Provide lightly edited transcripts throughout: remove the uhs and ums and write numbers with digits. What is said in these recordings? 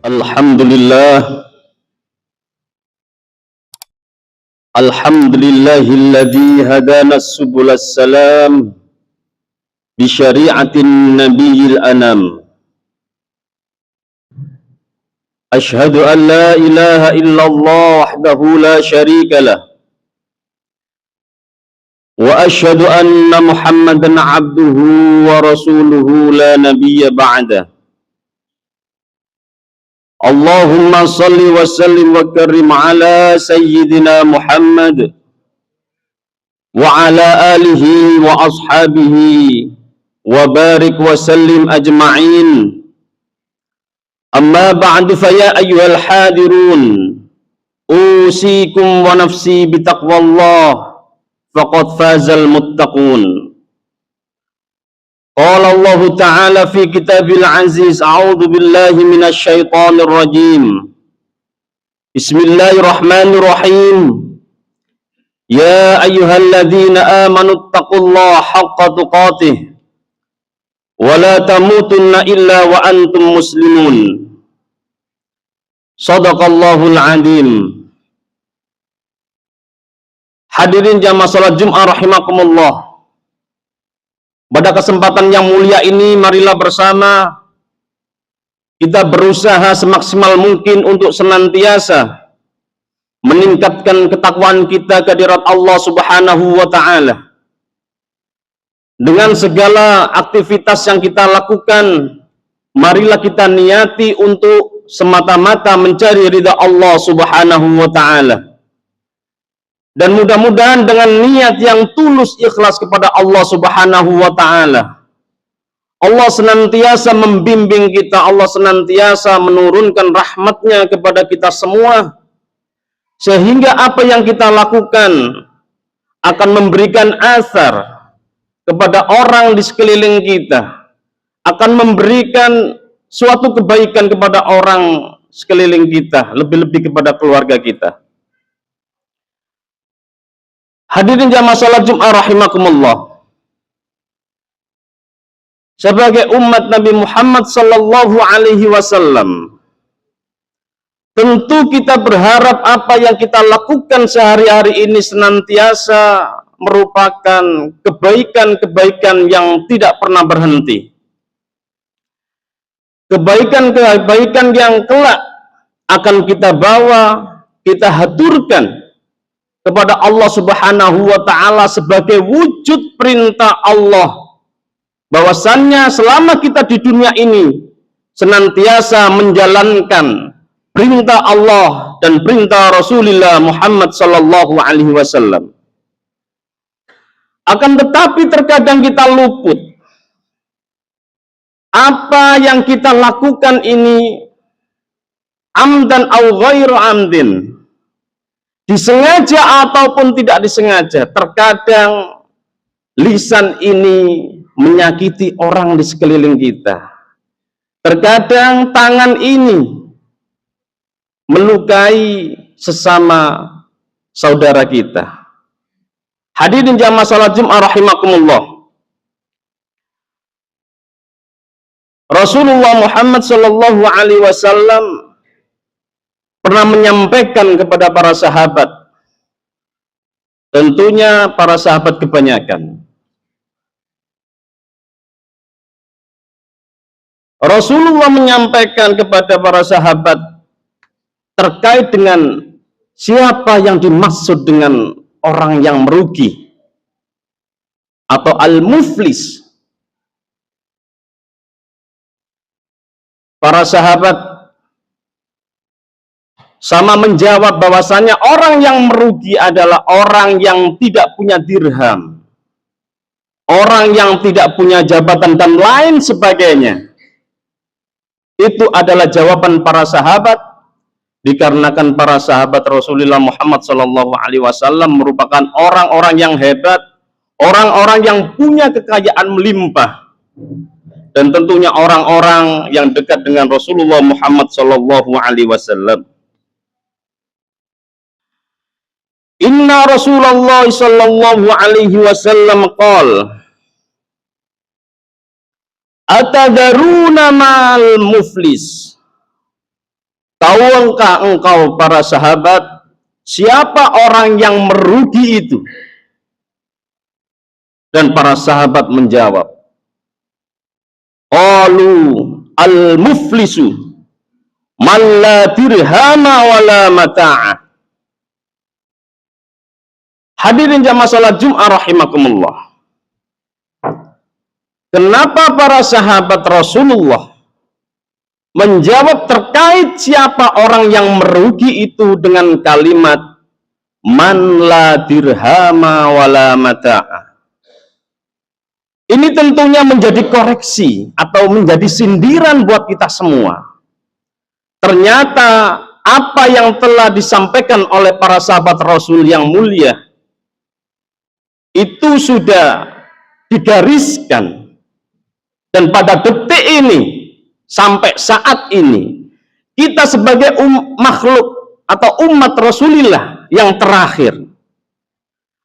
Alhamdulillah, alhamdulillahilladzi hadana subulas salam bi syari'atin nabiyil anam. Ashhadu an la ilaha illallah wahdahu la syarika lah. Wa ashhadu anna Muhammadan abduhu wa rasuluhu la nabiyya ba'dah. Allahumma salli wa sallim wa karim ala sayyidina Muhammad wa ala alihi wa ashabihi wa barik wa sallim ajma'in. Amma ba'du fa ya ayyuhal hadirun usikum wa nafsi bitaqwallah faqad fazal muttaqun. Qala Allah Ta'ala fi kitabil aziz, a'udzu billahi minasy syaithanir rajim. Bismillahirrahmanirrahim. Ya ayyuhalladzina amanu taqullaha haqqa tuqatih wa la tamutunna illa wa antum muslimun. Shadaqallahul azim. Hadirin jamaah salat Jumat rahimakumullah. Pada kesempatan yang mulia ini, marilah bersama kita berusaha semaksimal mungkin untuk senantiasa meningkatkan ketakwaan kita ke hadirat Allah Subhanahu wa Ta'ala. Dengan segala aktivitas yang kita lakukan, marilah kita niati untuk semata-mata mencari ridha Allah Subhanahu wa Ta'ala. Dan mudah-mudahan dengan niat yang tulus ikhlas kepada Allah Subhanahu wa Ta'ala, Allah senantiasa membimbing kita, Allah senantiasa menurunkan rahmatnya kepada kita semua, sehingga apa yang kita lakukan akan memberikan asar kepada orang di sekeliling kita, akan memberikan suatu kebaikan kepada orang sekeliling kita, lebih-lebih kepada keluarga kita. Hadirin jamaah salat Jumat rahimakumullah. Sebagai umat Nabi Muhammad sallallahu alaihi wasallam, tentu kita berharap apa yang kita lakukan sehari-hari ini senantiasa merupakan kebaikan-kebaikan yang tidak pernah berhenti. Kebaikan-kebaikan yang kelak akan kita bawa, kita haturkan kepada Allah Subhanahu wa Ta'ala sebagai wujud perintah Allah, bahwasannya selama kita di dunia ini senantiasa menjalankan perintah Allah dan perintah Rasulullah Muhammad sallallahu alaihi wasallam. Akan tetapi terkadang kita luput. Apa yang kita lakukan ini amdan au ghairu amdin, disengaja ataupun tidak disengaja, terkadang lisan ini menyakiti orang di sekeliling kita. Terkadang tangan ini melukai sesama saudara kita. Hadirin jamaah salat Jumat rahimakumullah. Rasulullah Muhammad sallallahu alaihi wasallam pernah menyampaikan kepada para sahabat, tentunya para sahabat kebanyakan. Rasulullah menyampaikan kepada para sahabat terkait dengan siapa yang dimaksud dengan orang yang merugi atau al-muflis. Para sahabat sama menjawab bahwasanya orang yang merugi adalah orang yang tidak punya dirham, orang yang tidak punya jabatan dan lain sebagainya. Itu adalah jawaban para sahabat, dikarenakan para sahabat Rasulullah Muhammad SAW merupakan orang-orang yang hebat, orang-orang yang punya kekayaan melimpah, dan tentunya orang-orang yang dekat dengan Rasulullah Muhammad SAW. Inna Rasulullah sallallahu alaihi wasallam qala atadaruna mal muflis. tahukah engkau para sahabat, siapa orang yang merugi itu? Dan para sahabat menjawab, qalu al-muflisu man la dirhama wala mata'a. Hadirin jamaah salat Jumat rahimakumullah. Kenapa para sahabat Rasulullah menjawab terkait siapa orang yang merugi itu dengan kalimat man la dirhama wala mata'a? Ini tentunya menjadi koreksi atau menjadi sindiran buat kita semua. Ternyata apa yang telah disampaikan oleh para sahabat Rasul yang mulia itu sudah digariskan, dan pada detik ini sampai saat ini kita sebagai makhluk atau umat Rasulullah yang terakhir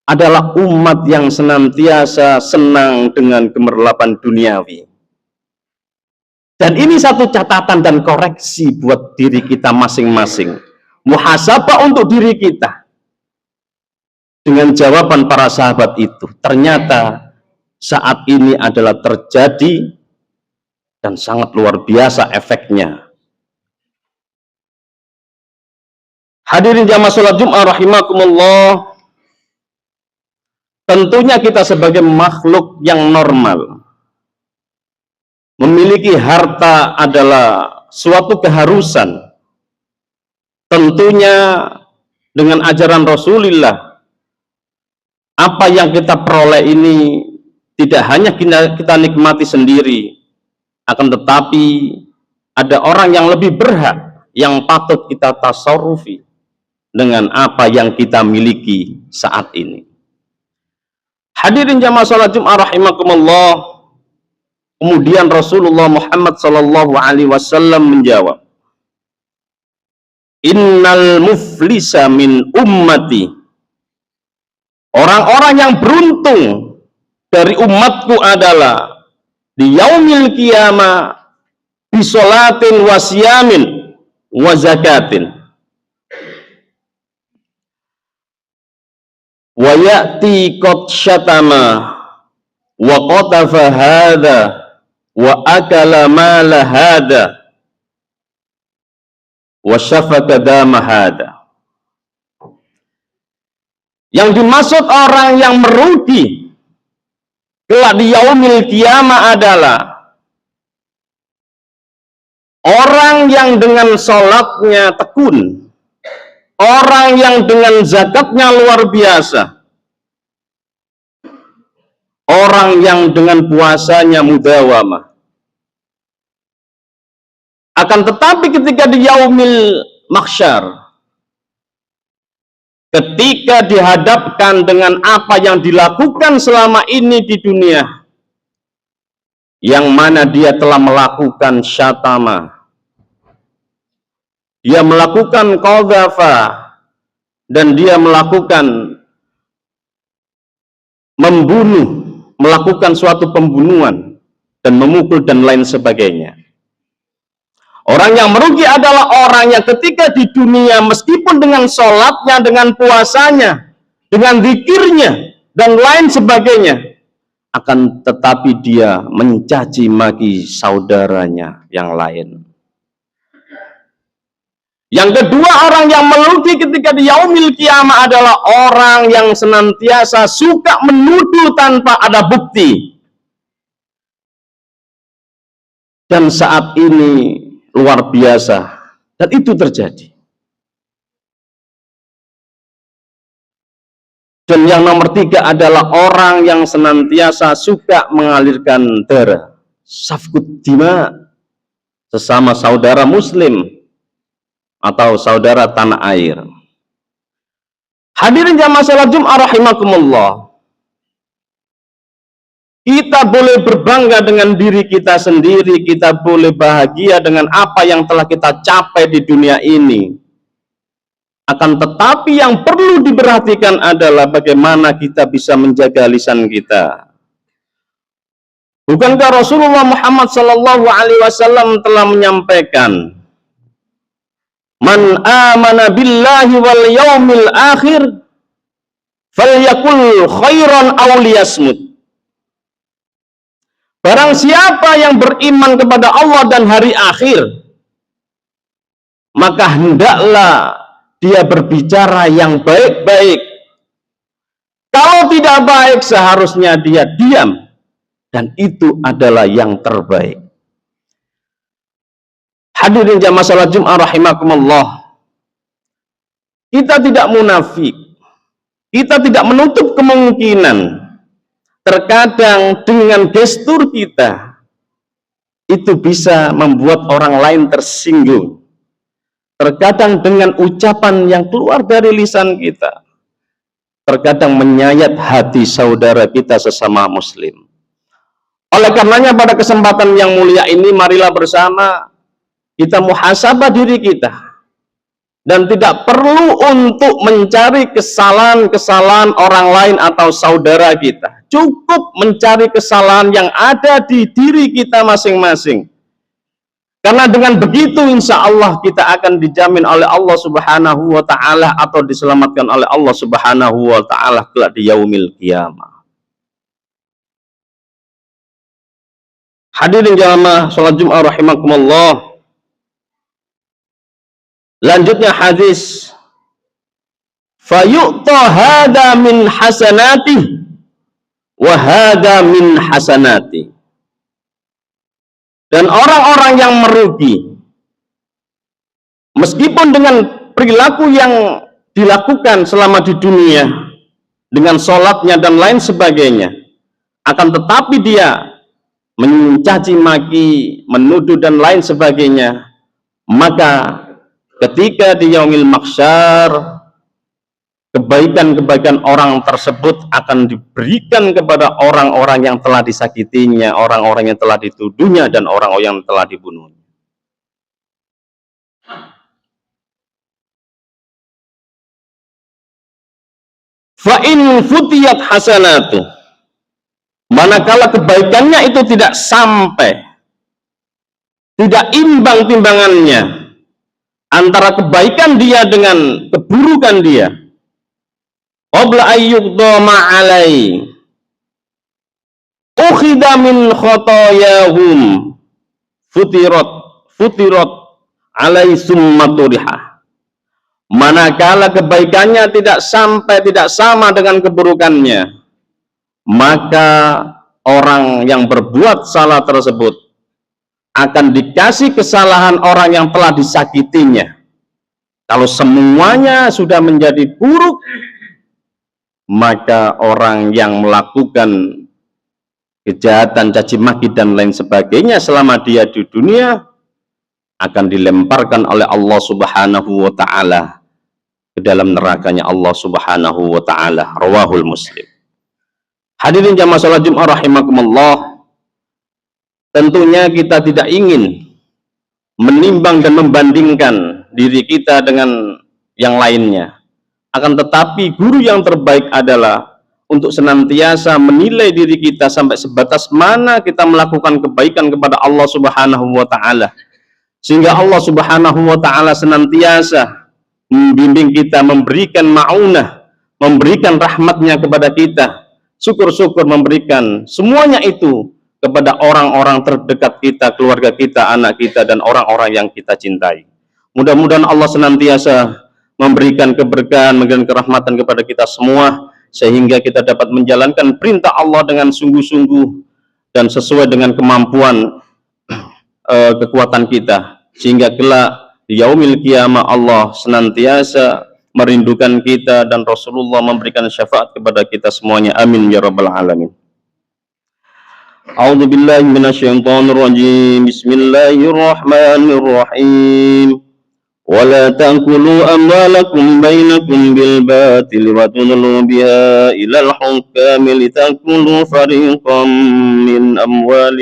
adalah umat yang senantiasa senang dengan gemerlapan duniawi. Dan ini satu catatan dan koreksi buat diri kita masing-masing, muhasabah untuk diri kita. Dengan jawaban para sahabat itu, ternyata saat ini adalah terjadi dan sangat luar biasa efeknya. Hadirin jamaah salat Jumat rahimakumullah, tentunya kita sebagai makhluk yang normal, memiliki harta adalah suatu keharusan. Tentunya dengan ajaran Rasulullah, apa yang kita peroleh ini tidak hanya kita nikmati sendiri, akan tetapi ada orang yang lebih berhak, yang patut kita tasarrufi dengan apa yang kita miliki saat ini. Hadirin jamaah salat Jumat rahimakumullah, kemudian Rasulullah Muhammad sallallahu alaihi wasallam menjawab, innal muflisa min ummati, orang-orang yang beruntung dari umatku adalah di yaumil qiyamah bisolatin wa siyamin wa zakatin wa ya'ti qad syatama wa qatafa hadha wa akala mala hadha wa syafaka dama hadha. Yang dimaksud orang yang merugi kelak di yaumil qiyamah adalah orang yang dengan sholatnya tekun, orang yang dengan zakatnya luar biasa, orang yang dengan puasanya mudawamah. Akan tetapi ketika di yaumil mahsyar, ketika dihadapkan dengan apa yang dilakukan selama ini di dunia, yang mana dia telah melakukan syatama, dia melakukan qadhafa, dan dia melakukan membunuh, melakukan suatu pembunuhan dan memukul dan lain sebagainya. Orang yang merugi adalah orang yang ketika di dunia meskipun dengan sholatnya, dengan puasanya, dengan zikirnya dan lain sebagainya, akan tetapi dia mencaci maki saudaranya yang lain. Yang kedua, orang yang merugi ketika di yaumil qiyamah adalah orang yang senantiasa suka menuduh tanpa ada bukti. Dan saat ini luar biasa, dan itu terjadi. Dan yang nomor tiga adalah orang yang senantiasa suka mengalirkan darah, safkut dima, sesama saudara muslim atau saudara tanah air. Hadirin jamaah salat Jumat rahimakumullah, kita boleh berbangga dengan diri kita sendiri, kita boleh bahagia dengan apa yang telah kita capai di dunia ini. Akan tetapi yang perlu diperhatikan adalah bagaimana kita bisa menjaga lisan kita. Bukankah Rasulullah Muhammad sallallahu alaihi wasallam telah menyampaikan Man amana billahi wal yaumil akhir falyakul khairan aw liyasmut. Barang siapa yang beriman kepada Allah dan hari akhir, maka hendaklah dia berbicara yang baik-baik. Kalau tidak baik, seharusnya dia diam, dan itu adalah yang terbaik. Hadirin jamaah salat Jumat rahimakumullah, kita tidak munafik, kita tidak menutup kemungkinan terkadang dengan gestur kita itu bisa membuat orang lain tersinggung. Terkadang dengan ucapan yang keluar dari lisan kita, terkadang menyayat hati saudara kita sesama muslim. Oleh karenanya pada kesempatan yang mulia ini, marilah bersama kita muhasabah diri kita, dan tidak perlu untuk mencari kesalahan-kesalahan orang lain atau saudara kita. Cukup mencari kesalahan yang ada di diri kita masing-masing. Karena dengan begitu insya Allah kita akan dijamin oleh Allah Subhanahu wa ta'ala atau diselamatkan oleh Allah Subhanahu wa ta'ala kelak di yaumil qiyamah. Hadirin jamaah salat Jumat rahimakumullah. Lanjutnya hadis, fayu'ta hada min hasanati wa hada min hasanati. Dan orang-orang yang merugi, meskipun dengan perilaku yang dilakukan selama di dunia, dengan sholatnya dan lain sebagainya, akan tetapi dia mencaci maki, menuduh dan lain sebagainya, maka ketika di yaumil mahsyar, kebaikan-kebaikan orang tersebut akan diberikan kepada orang-orang yang telah disakitinya, orang-orang yang telah dituduhnya, dan orang-orang yang telah dibunuhnya. Fa'in futiyat hasanatu, manakala kebaikannya itu tidak sampai, tidak imbang timbangannya antara kebaikan dia dengan keburukan dia, qabla ayyuqda ma'alai ukhida min khotoyahum futirat alai summaturiha. Manakala kebaikannya tidak sampai, tidak sama dengan keburukannya, maka orang yang berbuat salah tersebut akan dikasih kesalahan orang yang telah disakitinya. Kalau semuanya sudah menjadi buruk, maka orang yang melakukan kejahatan, caci maki dan lain sebagainya selama dia di dunia akan dilemparkan oleh Allah Subhanahu wa ta'ala ke dalam nerakanya Allah Subhanahu wa ta'ala. Rawahul Muslim. Hadirin jamaah salat Jumat rahimakumullah, tentunya kita tidak ingin menimbang dan membandingkan diri kita dengan yang lainnya. Akan tetapi guru yang terbaik adalah untuk senantiasa menilai diri kita sampai sebatas mana kita melakukan kebaikan kepada Allah Subhanahu wa ta'ala, sehingga Allah Subhanahu wa ta'ala senantiasa membimbing kita, memberikan ma'unah, memberikan rahmatnya kepada kita, syukur-syukur memberikan semuanya itu kepada orang-orang terdekat kita, keluarga kita, anak kita, dan orang-orang yang kita cintai. Mudah-mudahan Allah senantiasa memberikan keberkahan, memberikan kerahmatan kepada kita semua, sehingga kita dapat menjalankan perintah Allah dengan sungguh-sungguh dan sesuai dengan kemampuan kekuatan kita, sehingga kelak di yaumil qiyamah Allah senantiasa merindukan kita dan Rasulullah memberikan syafaat kepada kita semuanya. Amin ya rabbal alamin. A'udzu billahi minasyaitonir rajim. Bismillahirrahmanirrahim. ولا تأكلوا أموالكم بينكم بالباطل وتدلوا بها إلى الحكام لتأكلوا فريقا من أموال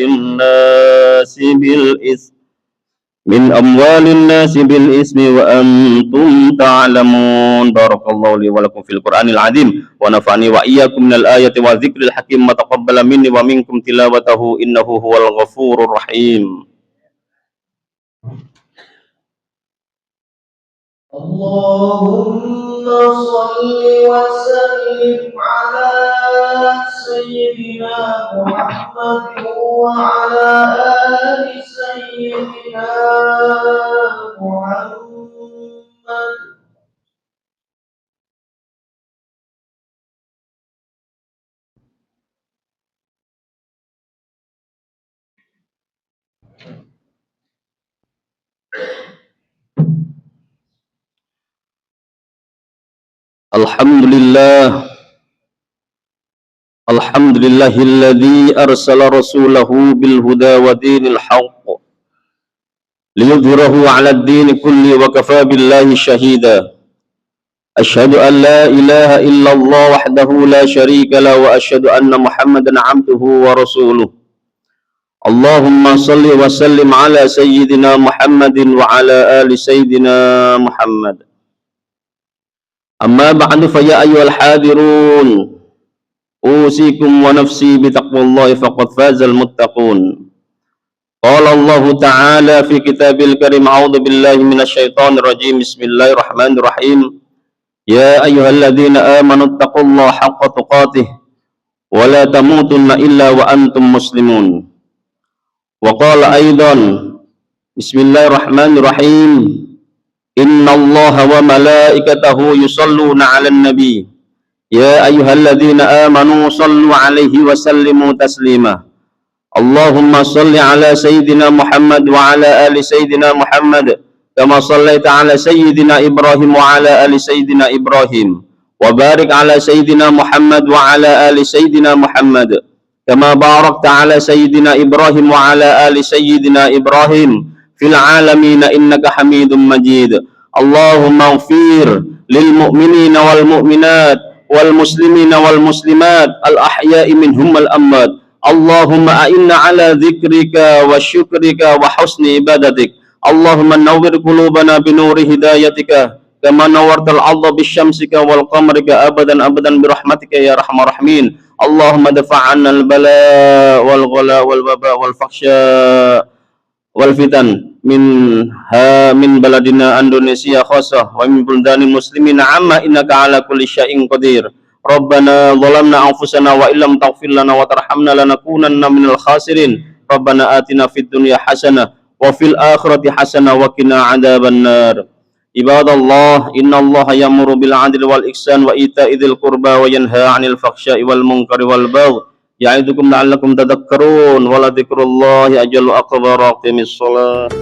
الناس بالإثم وأنتم تعلمون. بارك الله لي ولكم في القرآن العظيم ونفعني وإياكم من الآية والذكر الحكيم وتقبل مني ومنكم تلاوته إنه هو الغفور الرحيم. اللهم صل وسلم على سيدنا محمد وعلى آل سيدنا محمد. Alhamdulillah, alhamdulillahilladzi arsala rasulahu bil huda wa dinil haqq liyudhhirahu 'ala ad-din kulli wa kafa billahi shahida. Asyhadu an la ilaha illallah wahdahu la syarika la wa asyhadu anna Muhammadan 'abduhu wa rasuluh. Allahumma salli wa sallim ala sayyidina Muhammadin wa ala ali sayyidina Muhammad. Amma ba'du fa ya ayyuhal hadirun usikum wa nafsi bitaqwallahi faqad fazal muttaqun. Qala Allah Ta'ala fi kitabil karim, a'udzu billahi minasyaitonir rajim, bismillahirrahmanirrahim. Ya ayyuhalladzina amanu taqullaha haqqa tuqatih wa la tamutunna illa wa antum muslimun. Wa qala aidan, bismillahirrahmanirrahim, innallaha wa malaikatahu yusalluna 'alan nabi ya ayyuhalladzina amanu sallu 'alaihi wa sallimu taslima. Allahumma salli ala sayyidina Muhammad wa ala ali sayyidina Muhammad kama sallaita ala sayyidina Ibrahim wa ala ali sayyidina Ibrahim wa barik ala sayyidina Muhammad wa ala ali sayyidina Muhammad kama barakta ala sayyidina Ibrahim wa ala ali sayyidina Ibrahim fil alamin innaka Hamidum Majid. Allahumma ighfir lil mu'minina wal mu'minat wal muslimina wal muslimat al ahya'i minhum wal amwat. Allahumma a'inna ala dzikrika wa syukrika wa husni ibadatik. Allahumma nawwir qulubana bi nuri hidayatika kama nawwartal ardha bisyamsika wal qamarika abadan abadan bi rahmatika ya arhamar rahimin. Allahumma dafa'anna al bala wal ghala wal waba wal fakhsha wal fitan min baladina Indonesia khassah wa min buldanil muslimina amma innaka ala kulli syai'in qadir. Rabbana zalamna anfusana wa illam taghfir lana wa tarhamna lanakunanna minal khasirin. Rabbana atina fid dunya hasanah wa fil akhirati hasanah wa qina adzabannar. Ibadallah, innallaha ya'muru bil 'adli wal ihsan wa ita'i dzil qurba wa yanha 'anil fakhsya'i wal munkari wal baghi ya'idukum la'allakum tadhakkarun wa la dzikrullahi ajallu akbar. Aqimis shalah.